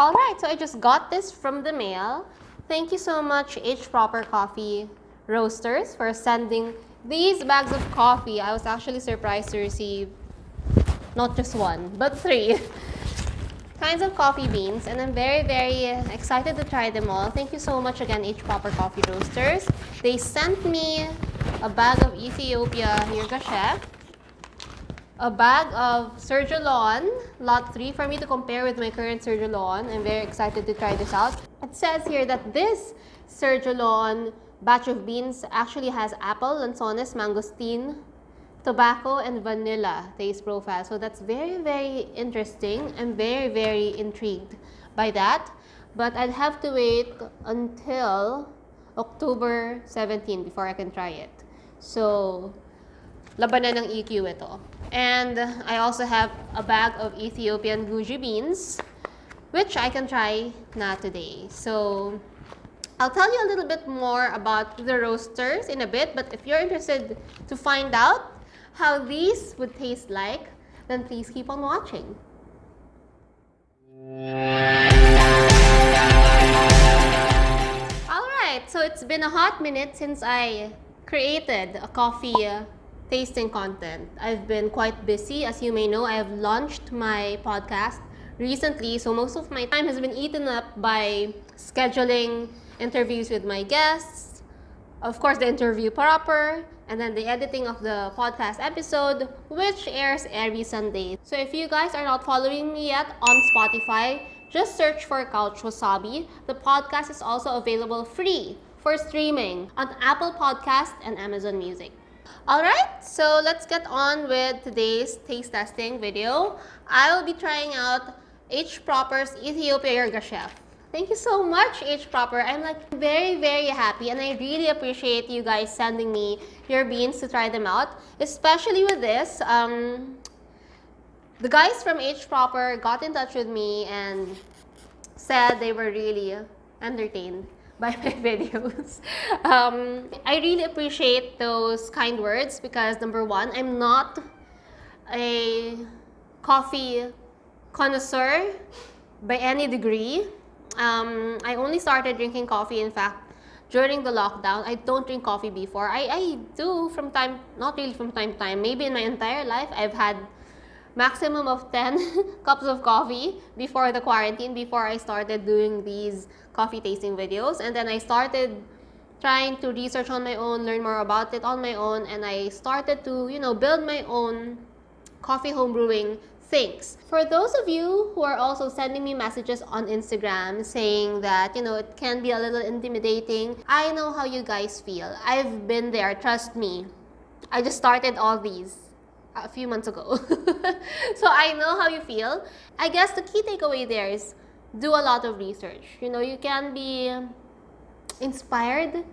Alright, so I just got this from the mail. Thank you so much, H Proper Coffee Roasters, for sending these bags of coffee. I was actually surprised to receive not just one, but 3 kinds of coffee beans, and I'm very, very excited to try them all. Thank you so much again, H Proper Coffee Roasters. They sent me a bag of Ethiopian Yirgacheffe, a bag of Surgelon, lot 3, for me to compare with my current Surgelon. I'm very excited to try this out. It says here that this Surgelon batch of beans actually has apple, lanzones, mangosteen, tobacco, and vanilla taste profile. So that's very, very interesting. I'm very, very intrigued by that. But I'd have to wait until October 17 before I can try it. So, labanan ng EQ ito. And I also have a bag of Ethiopian goji beans, which I can try na today. So, I'll tell you a little bit more about the roasters in a bit, but if you're interested to find out how these would taste like, then please keep on watching. Alright, so it's been a hot minute since I created a coffee tasting content. I've been quite busy. As you may know, I have launched my podcast recently, so most of my time has been eaten up by scheduling interviews with my guests, of course the interview proper, and then the editing of the podcast episode, which airs every Sunday. So if you guys are not following me yet on Spotify, just search for Couchwasabi. The podcast is also available free for streaming on Apple Podcast and Amazon Music. Alright, so let's get on with today's taste testing video. I will be trying out H Proper's Ethiopian Yirgacheffe. Thank you so much, H Proper. I'm like very, very happy, and I really appreciate you guys sending me your beans to try them out, especially with this. The guys from H Proper got in touch with me and said they were really entertained by my videos. I really appreciate those kind words because, number one, I'm not a coffee connoisseur by any degree. I only started drinking coffee, in fact, during the lockdown. I don't drink coffee before. I do from time, not really from time to time. Maybe in my entire life, I've had maximum of 10 cups of coffee before the quarantine, before I started doing these coffee tasting videos. And then I started trying to research on my own, learn more about it on my own, and I started to, build my own coffee home brewing things. For those of you who are also sending me messages on Instagram saying that, it can be a little intimidating, I know how you guys feel. I've been there, trust me. I just started all these a few months ago. So I know how you feel. I guess the key takeaway there is do a lot of research. You can be inspired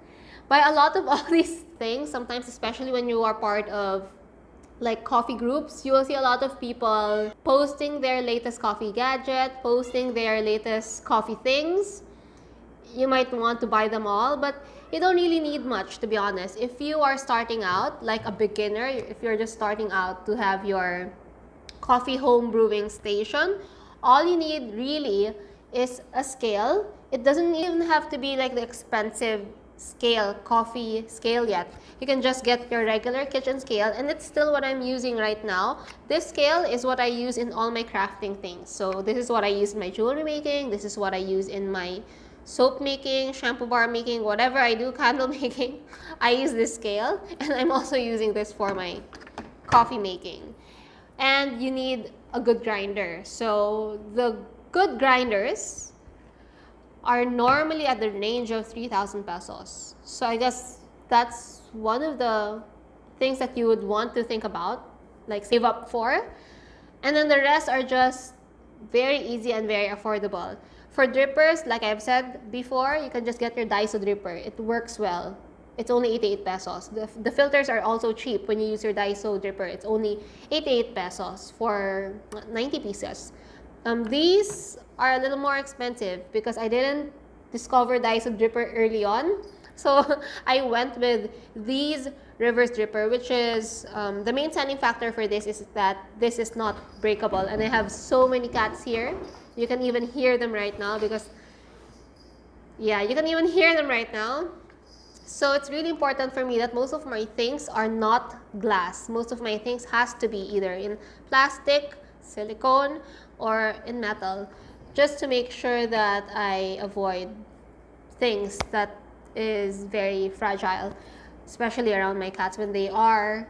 by a lot of all these things, sometimes especially when you are part of like coffee groups. You will see a lot of people posting their latest coffee gadget, posting their latest coffee things. You might want to buy them all, but you don't really need much, to be honest. If you are starting out like a beginner, if you're just starting out to have your coffee home brewing station, all you need really is a scale. It doesn't even have to be like the expensive coffee scale yet. You can just get your regular kitchen scale, and it's still what I'm using right now. This scale is what I use in all my crafting things. So this is what I use in my jewelry making. This is what I use in my soap making, shampoo bar making, whatever I do, candle making. I use this scale, and I'm also using this for my coffee making. And you need a good grinder. So the good grinders are normally at the range of 3,000 pesos. So I guess that's one of the things that you would want to think about, like save up for. And then the rest are just very easy and very affordable. For drippers, like I've said before, you can just get your Daiso dripper. It works well. It's only 88 pesos. The filters are also cheap when you use your Daiso dripper. It's only 88 pesos for 90 pieces. These are a little more expensive because I didn't discover Daiso dripper early on. So I went with these reverse dripper, which is the main selling factor for this is that this is not breakable. And I have so many cats here. You can even hear them right now because, yeah, you can even hear them right now. So it's really important for me that most of my things are not glass. Most of my things has to be either in plastic, silicone, or in metal, just to make sure that I avoid things that is very fragile, especially around my cats when they are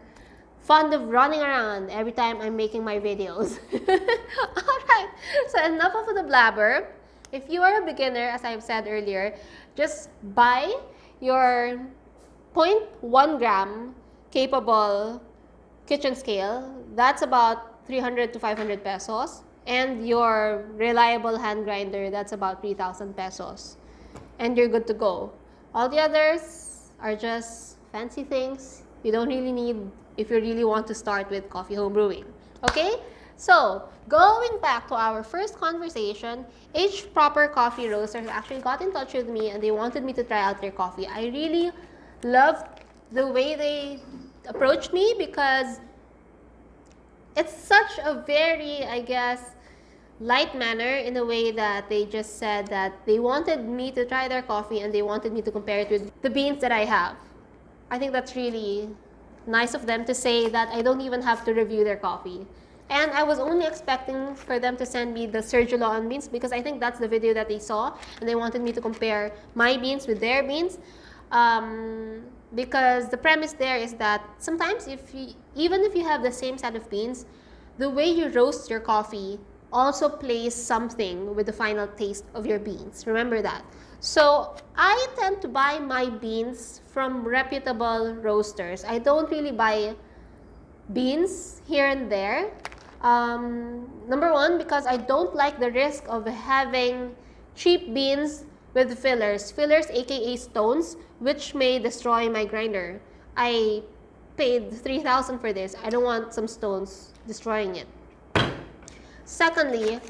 fond of running around every time I'm making my videos. Alright, so enough of the blabber. If you are a beginner, as I've said earlier, just buy your 0.1 gram capable kitchen scale. That's about 300 to 500 pesos. And your reliable hand grinder, that's about 3,000 pesos. And you're good to go. All the others are just fancy things you don't really need if you really want to start with coffee home brewing. Okay? So, going back to our first conversation, H Proper Coffee Roasters actually got in touch with me and they wanted me to try out their coffee. I really loved the way they approached me because it's such a very, I guess, light manner in a way that they just said that they wanted me to try their coffee and they wanted me to compare it with the beans that I have. I think that's really nice of them to say that I don't even have to review their coffee. And I was only expecting for them to send me the Sergio beans because I think that's the video that they saw and they wanted me to compare my beans with their beans. Because the premise there is that sometimes even if you have the same set of beans, the way you roast your coffee also plays something with the final taste of your beans. Remember that. So I tend to buy my beans from reputable roasters. I don't really buy beans here and there. Number one, because I don't like the risk of having cheap beans with fillers. Fillers, aka stones, which may destroy my grinder. I paid 3,000 for this. I don't want some stones destroying it. Secondly,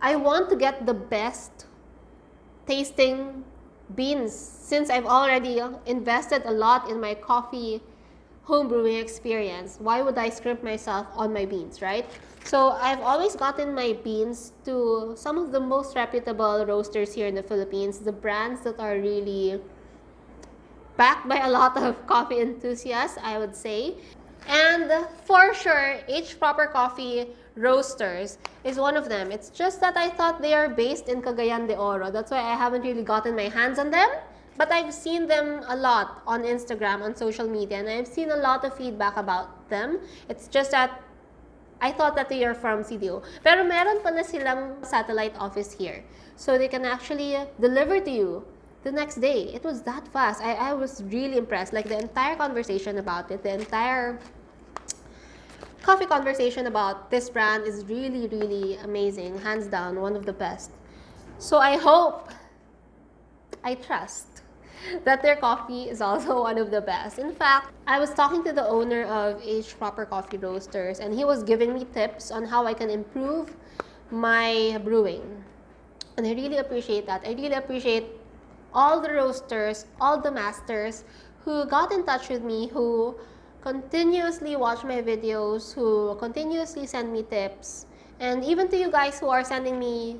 I want to get the best tasting beans since I've already invested a lot in my coffee home brewing experience. Why would I scrimp myself on my beans, right? So I've always gotten my beans to some of the most reputable roasters here in the Philippines, the brands that are really backed by a lot of coffee enthusiasts, I would say. And for sure, H Proper Coffee Roasters is one of them. It's just that I thought they are based in Cagayan de Oro. That's why I haven't really gotten my hands on them. But I've seen them a lot on Instagram, on social media, and I've seen a lot of feedback about them. It's just that I thought that they are from CDO. Pero meron pala silang satellite office here. So they can actually deliver to you the next day. It was that fast. I was really impressed. Like the entire conversation about it, the entire coffee conversation about this brand is really, really amazing. Hands down, one of the best. So I hope, I trust that their coffee is also one of the best. In fact, I was talking to the owner of H Proper Coffee Roasters and he was giving me tips on how I can improve my brewing. And I really appreciate that. I really appreciate all the roasters, all the masters who got in touch with me, who continuously watch my videos, who continuously send me tips, and even to you guys who are sending me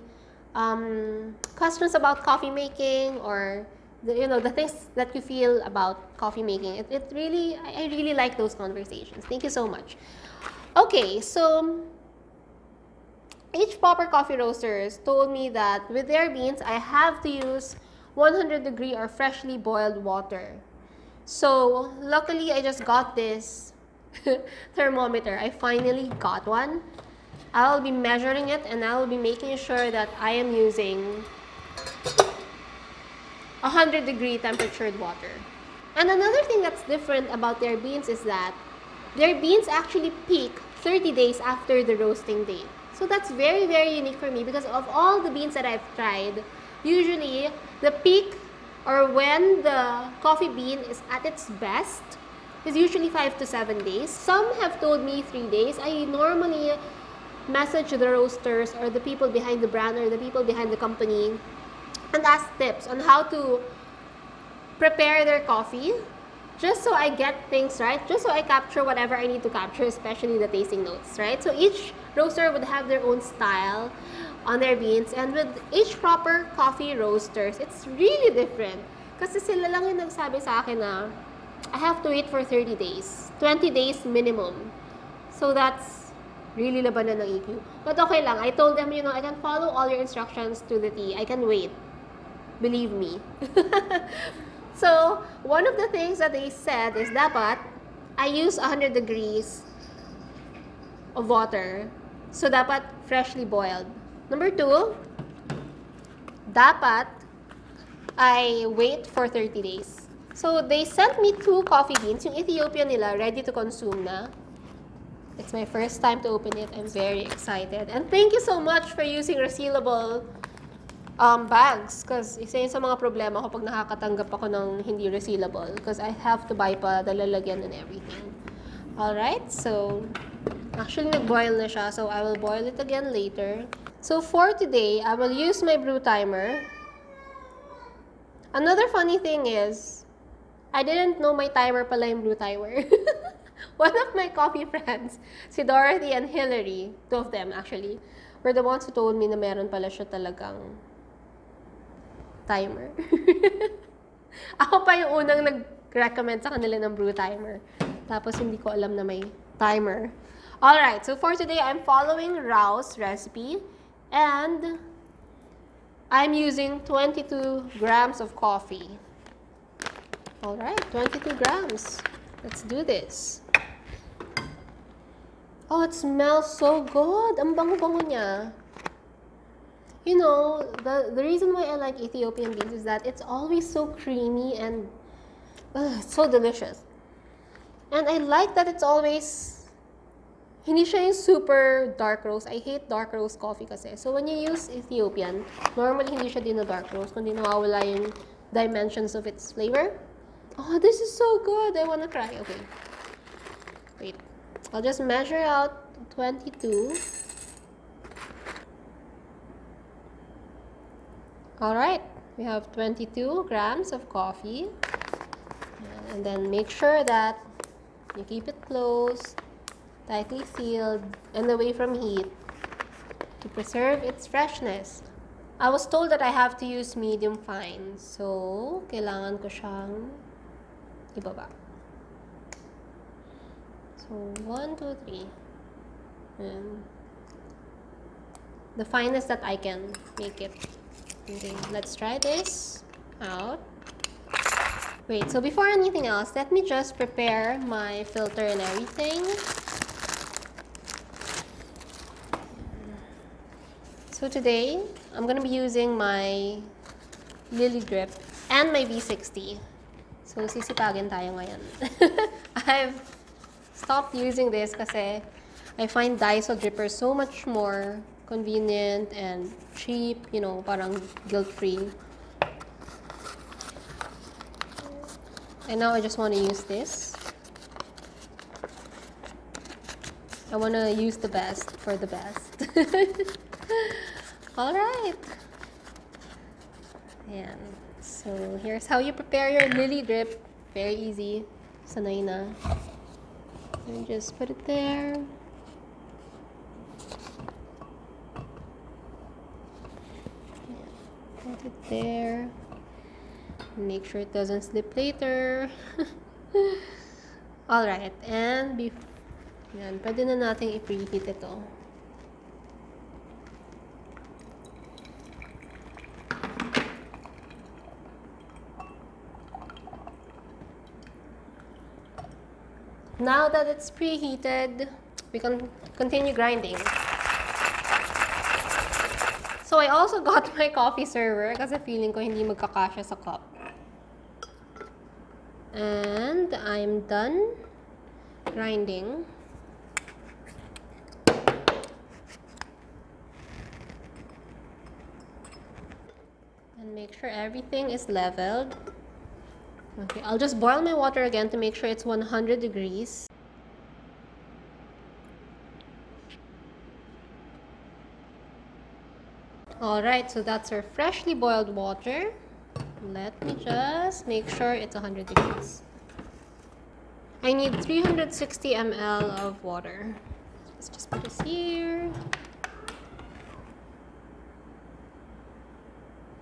questions about coffee making or the things that you feel about coffee making. I really like those conversations. Thank you so much. Okay, so H Proper Coffee Roasters told me that with their beans, I have to use 100-degree or freshly boiled water. So luckily, I just got this thermometer. I finally got one. I'll be measuring it and I'll be making sure that I am using 100-degree temperatured water. And another thing that's different about their beans is that their beans actually peak 30 days after the roasting date. So that's very, very unique for me because of all the beans that I've tried, usually the peak or when the coffee bean is at its best is usually 5 to 7 days. Some have told me 3 days. I normally message the roasters or the people behind the brand or the people behind the company and ask tips on how to prepare their coffee just so I get things right, just so I capture whatever I need to capture, especially the tasting notes, right? So each roaster would have their own style on their beans. And with each proper coffee roasters, it's really different. Kasi sila lang yung nagsabi sa akin na I have to wait for 30 days. 20 days minimum. So that's really labanan ng EQ. But okay lang. I told them, I can follow all your instructions to the T. I can wait. Believe me. So, one of the things that they said is dapat I use 100 degrees of water. So, dapat freshly boiled. Number 2, dapat I wait for 30 days. So, they sent me 2 coffee beans. Yung Ethiopian nila, ready to consume na. It's my first time to open it. I'm very excited. And thank you so much for using resealable bags. Because isa yun sa mga problema ko pag nakakatanggap ako ng hindi resealable. Because I have to buy pa the lalagyan and everything. Alright, so actually nag-boil na siya. So I will boil it again later. So for today, I will use my brew timer. Another funny thing is, I didn't know my timer pala yung brew timer. One of my coffee friends, si Dorothy and Hillary, 2 of them actually, were the ones who told me na meron pala siya talagang timer. Ako pa yung unang nag-recommend sa kanila ng brew timer. Tapos hindi ko alam na may timer. Alright, so for today, I'm following Rao's recipe. And I'm using 22 grams of coffee. Alright, 22 grams. Let's do this. Oh, it smells so good. Ang bango-bango niya. You know, the reason why I like Ethiopian beans is that it's always so creamy and so delicious. And I like that it's always, hindi siya yung super dark roast. I hate dark roast coffee kasi. So when you use Ethiopian, normally hindi siya din na dark roast, kundi nawawala yung dimensions of its flavor. Oh, this is so good. I wanna cry. Okay. Wait. I'll just measure out 22. Alright. We have 22 grams of coffee. And then make sure that you keep it closed, tightly sealed, and away from heat to preserve its freshness. I was told that I have to use medium fine. So, kailangan ko siyang ibaba. So, 1, 2, 3. And the finest that I can make it. Okay, let's try this out. Wait, so before anything else, let me just prepare my filter and everything. So today, I'm gonna be using my Lily Drip and my V60. So, sisipagin tayo ngayon. I've stopped using this kasi I find Daiso drippers so much more convenient and cheap, parang guilt-free. And now I just want to use this. I want to use the best for the best. Alright. Ayan. So, here's how you prepare your Lily Drip. Very easy. Sanay na. And just put it there. Put it there. Make sure it doesn't slip later. Alright. And yan, pwede na natin i-preheat ito. Now that it's preheated, we can continue grinding. So I also got my coffee server kasi feeling ko hindi magkakasya sa cup. And I'm done grinding. And make sure everything is leveled. Okay, I'll just boil my water again to make sure it's 100 degrees. Alright, so that's our freshly boiled water. Let me just make sure it's 100 degrees. I need 360 ml of water. Let's just put this here.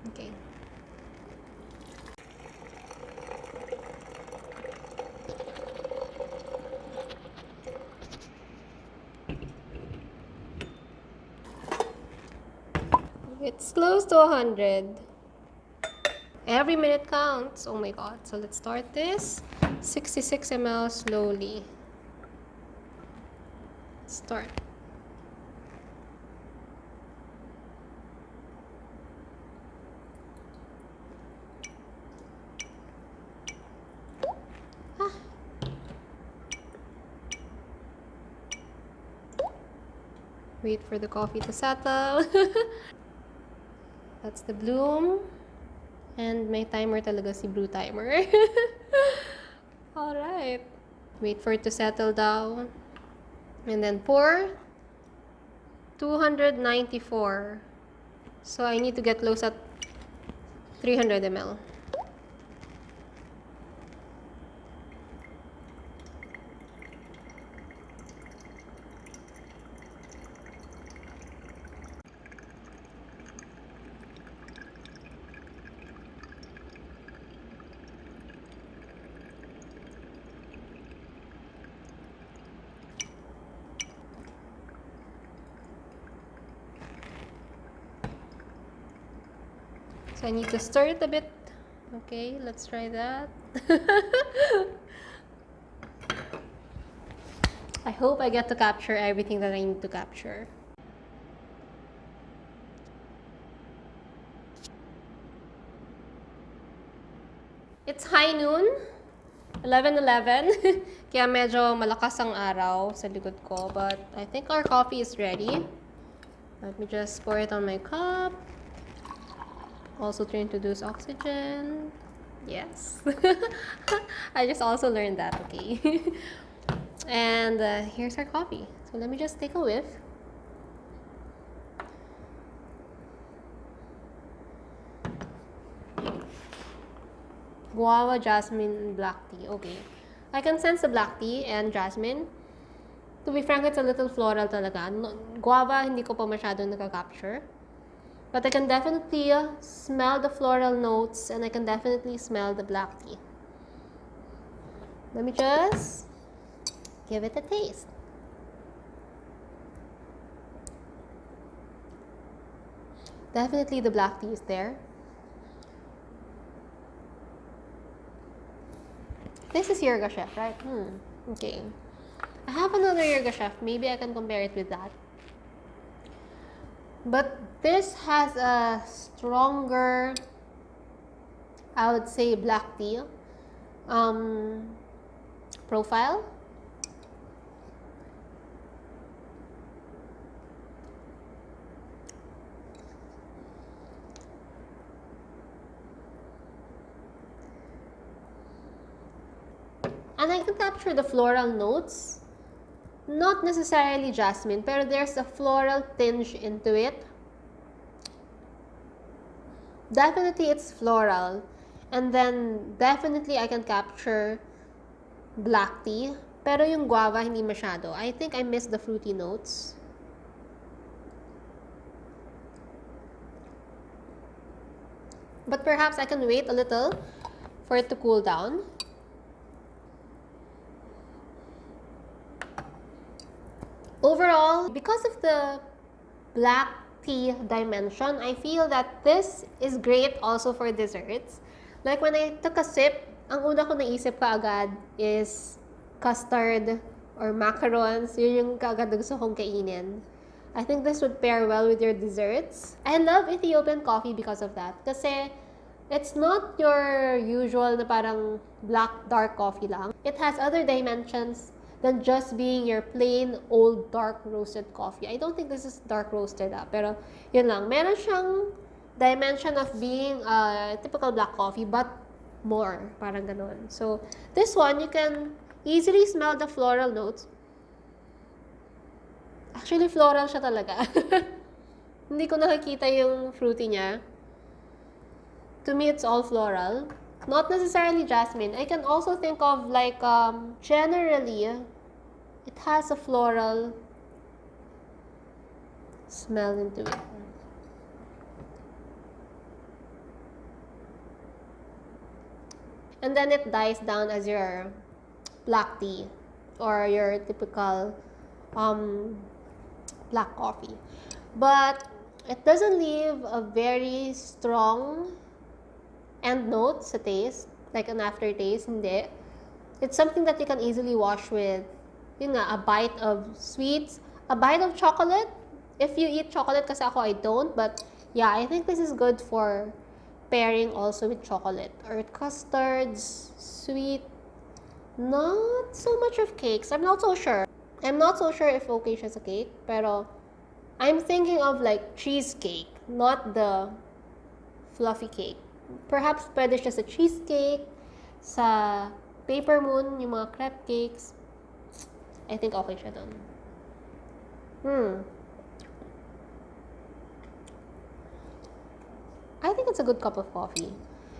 Okay. It's close to 100. Every minute counts. Oh my god. So let's start this. 66 ml slowly. Start. Wait for the coffee to settle. That's the bloom. And my timer talaga si brew timer. Alright. Wait for it to settle down. And then pour. 294. So I need to get close at 300 ml. So I need to stir it a bit. Okay, let's try that. I hope I get to capture everything that I need to capture. It's high noon, 11:11. Kaya medyo malakas ang araw sa likod ko. But I think our coffee is ready. Let me just pour it on my cup. Also to introduce oxygen. Yes. I just also learned that, okay? And here's our coffee. So let me just take a whiff. Guava, jasmine, black tea. Okay. I can sense the black tea and jasmine. To be frank, it's a little floral talaga. No, guava, hindi ko pa masyadong nakaka-capture. But I can definitely smell the floral notes and I can definitely smell the black tea. Let me just give it a taste. Definitely the black tea is there. This is Yirgacheffe, right? Okay. I have another Yirgacheffe. Maybe I can compare it with that. But this has a stronger, I would say, black tea profile. And I can capture the floral notes. Not necessarily jasmine, pero there's a floral tinge into it. Definitely it's floral. And then definitely I can capture black tea. Pero yung guava, hindi masyado. I think I missed the fruity notes. But perhaps I can wait a little for it to cool down. Overall, because of the black tea dimension, I feel that this is great also for desserts. Like when I took a sip, ang una ko naisip kaagad is custard or macarons. Yun yung kaagad gusto kong kainin. I think this would pair well with your desserts. I love Ethiopian coffee because of that. Kasi it's not your usual na parang black dark coffee lang. It has other dimensions than just being your plain old dark roasted coffee. I don't think this is dark roasted pero yun lang. Meron siyang dimension of being a typical black coffee but more, parang ganon. So this one, you can easily smell the floral notes. Actually, floral siya talaga. Hindi ko nakikita yung fruity niya. To me, it's all floral. Not necessarily jasmine. I can also think of like, generally, it has a floral smell into it. and then it dies down as your black tea or your typical black coffee. But it doesn't leave a very strong end note sa taste, like an aftertaste, hindi. It's something that you can easily wash with, yun nga, a bite of sweets, a bite of chocolate. If you eat chocolate, kasi ako I don't, but yeah, I think this is good for pairing also with chocolate or with custards, sweet. Not so much of cakes. I'm not so sure. I'm not so sure if okay siya sa cake, pero I'm thinking of like cheesecake, not the fluffy cake. Perhaps pwede siya sa cheesecake, sa paper moon, yung mga crepe cakes. I think okay siya doon. I think it's a good cup of coffee.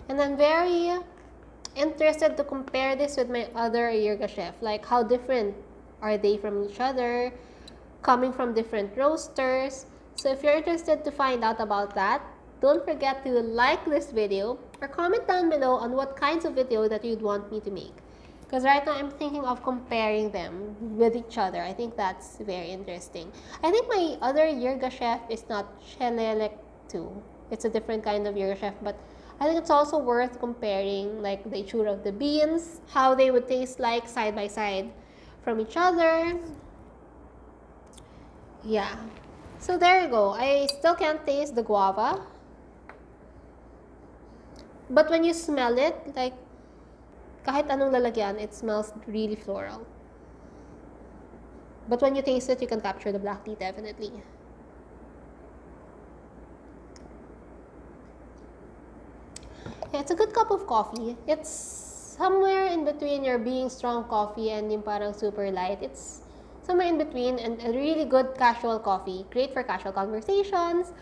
And I'm very interested to compare this with my other Yirgacheffe. Like, how different are they from each other? Coming from different roasters. So if you're interested to find out about that, don't forget to like this video or comment down below on what kinds of video that you'd want me to make. Because right now I'm thinking of comparing them with each other. I think that's very interesting. I think my other Yirgacheffe is not Chelelek too. It's a different kind of Yirgacheffe, but I think it's also worth comparing, like the itsura of the beans, how they would taste like side by side from each other. Yeah. So there you go. I still can't taste the guava. But when you smell it, like, kahit anong lalagyan, it smells really floral. But when you taste it, you can capture the black tea, definitely. Yeah, it's a good cup of coffee. It's somewhere in between your being strong coffee and yung parang super light. It's somewhere in between, and a really good casual coffee. Great for casual conversations.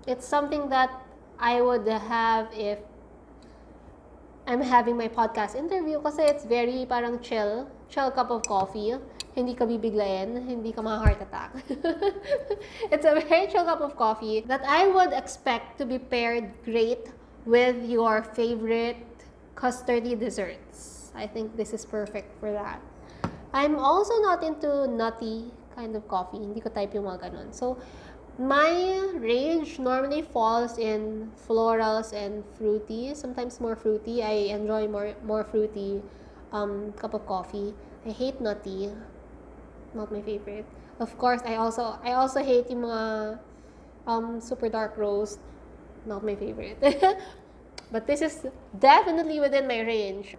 It's something that I would have if I'm having my podcast interview, kasi it's very parang chill cup of coffee. Hindi ka bibiglayin, hindi ka ma-heart attack. It's a very chill cup of coffee that I would expect to be paired great with your favorite custardy desserts. I think this is perfect for that. I'm also not into nutty kind of coffee. Hindi ko type yung mga ganun. So, my range normally falls in florals and fruity. Sometimes more fruity. I enjoy more fruity cup of coffee. I hate nutty. Not my favorite. Of course, I also hate yung mga super dark roast. Not my favorite. But this is definitely within my range.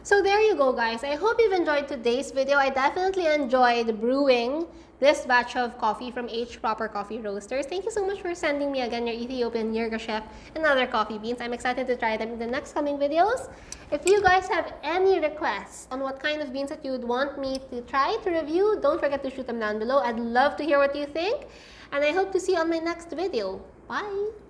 So there you go, guys. I hope you've enjoyed today's video. I definitely enjoyed brewing this batch of coffee from H Proper Coffee Roasters. Thank you so much for sending me again your Ethiopian Yirgacheffe and other coffee beans. I'm excited to try them in the next coming videos. If you guys have any requests on what kind of beans that you would want me to try to review, don't forget to shoot them down below. I'd love to hear what you think. And I hope to see you on my next video. Bye!